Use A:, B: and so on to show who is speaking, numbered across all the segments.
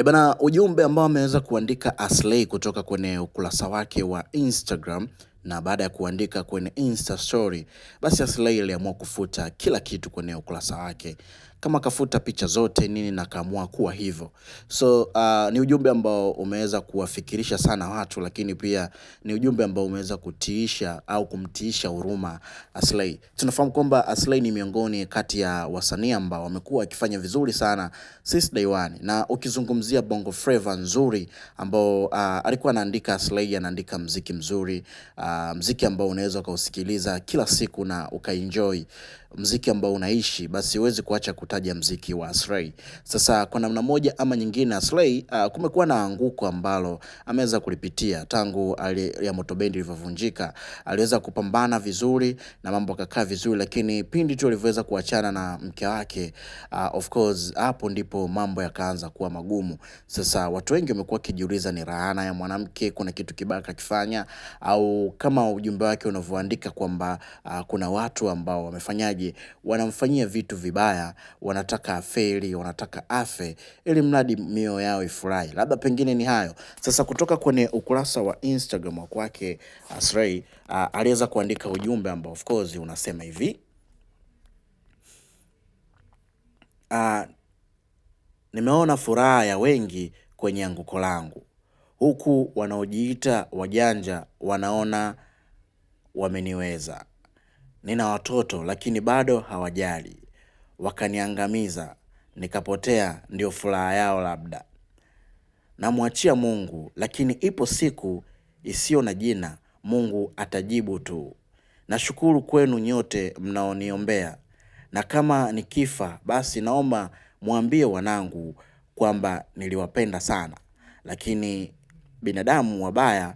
A: Bana, ujumbe ambao ameweza kuandika Aslay kutoka kwenye ukurasa wake wa Instagram, na baada ya kuandika kwenye Insta story, basi Aslay aliamua kufuta kila kitu kwenye ukurasa wake. Kama kafuta picha zote nini na kaamua kuwa hivyo. So ni ujumbe ambao umeweza kuwafikirisha sana watu, lakini pia ni ujumbe ambao umeweza kutiisha au kumtiisha huruma Aslay. Tunafahamu kwamba Aslay ni miongoni kati ya wasanii ambao wamekuwa wakifanya vizuri sana since day one, na ukizungumzia Bongo Flava nzuri ambao alikuwa anaandika Aslay, anaandika mziki mzuri, mziki ambao unaweza ukausikiliza kila siku na ukaenjoy, mziki ambao unaishi, basi huwezi kuacha kutaja mziki wa Aslay. Sasa kwa namna moja ama nyingine Aslay kumekuwa na anguko ambalo ameweza kulipitia tangu ya Moto Bendi ilivyovunjika. Aliweza kupambana vizuri na mambo yakakaa vizuri, lakini pindi tu alivyoweza kuachana na mke wake, of course hapo ndipo mambo yakaanza kuwa magumu. Sasa watu wengi wamekuwa kijiuliza, ni laana ya mwanamke, kuna kitu kibaya kakifanya, au kama ujumbe wake unavyoandika kwamba kuna watu ambao wamefanyaje, wanamfanyia vitu vibaya, wanataka afeli, wanataka afe ili mradi mioyo yao ifurahi. Labda pengine ni hayo. Sasa kutoka kwenye ukurasa wa Instagram wa kwake Aslay, aliweza kuandika ujumbe ambao of course unasema hivi: nimeona furaha ya wengi kwenye anguko langu, huku wanaojiita wajanja wanaona wameniweza. Nina watoto lakini bado hawajali, wakaniangamiza nikapotea, ndio furaha yao labda. Namwachia Mungu, lakini ipo siku isiyo na jina, Mungu atajibu tu. Nashukuru kwenu nyote mnaoniombea, na kama nikifa basi naomba mwambie wanangu kwamba niliwapenda sana, lakini binadamu wabaya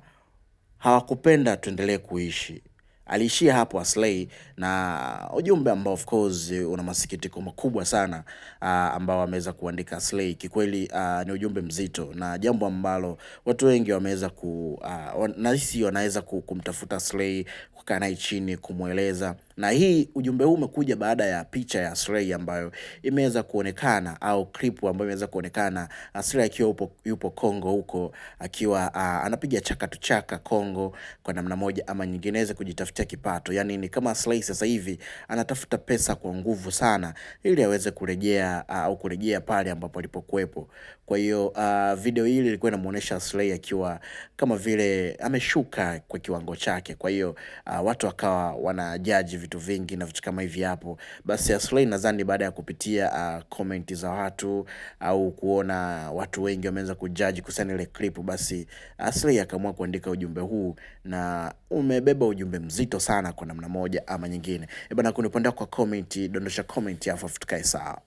A: hawakupenda tuendelee kuishi. Aliishia hapo Aslay, na ujumbe ambao of course una masikitiko makubwa sana ambao ameweza kuandika Aslay. Kikweli ni ujumbe mzito, na jambo ambalo watu wengi wameweza nahisi wanaweza kumtafuta Aslay, kukaa naye chini kumueleza. Na hii ujumbe huu umekuja baada ya picha ya Aslay ambayo imeweza kuonekana, au clip ambayo imeweza kuonekana Aslay akiwa yupo Kongo huko, akiwa anapiga chaka chaka Kongo kwa namna moja ama nyingine kujitafutia kipato. Yani ni kama Aslay sasa hivi anatafuta pesa kwa nguvu sana ili aweze kurejea au kurejea pale ambapo alipokuepo. Kwa hiyo video hili ilikuwa inamuonesha Aslay akiwa kama vile ameshuka kwa kiwango chake. Kwa hiyo watu wakawa wanajaji vitu vingi na vitu kama hivi hapo. Basi Aslay nadhani baada ya kupitia comment za watu au kuona watu wengi wameanza kujaji kuhusiana ile clip, basi Aslay akaamua kuandika ujumbe huu, na umebeba ujumbe mzito sana kwa namna moja ama nyingine. Bana, kunipenda kwa comment, dondosha comment hapo tukae sawa.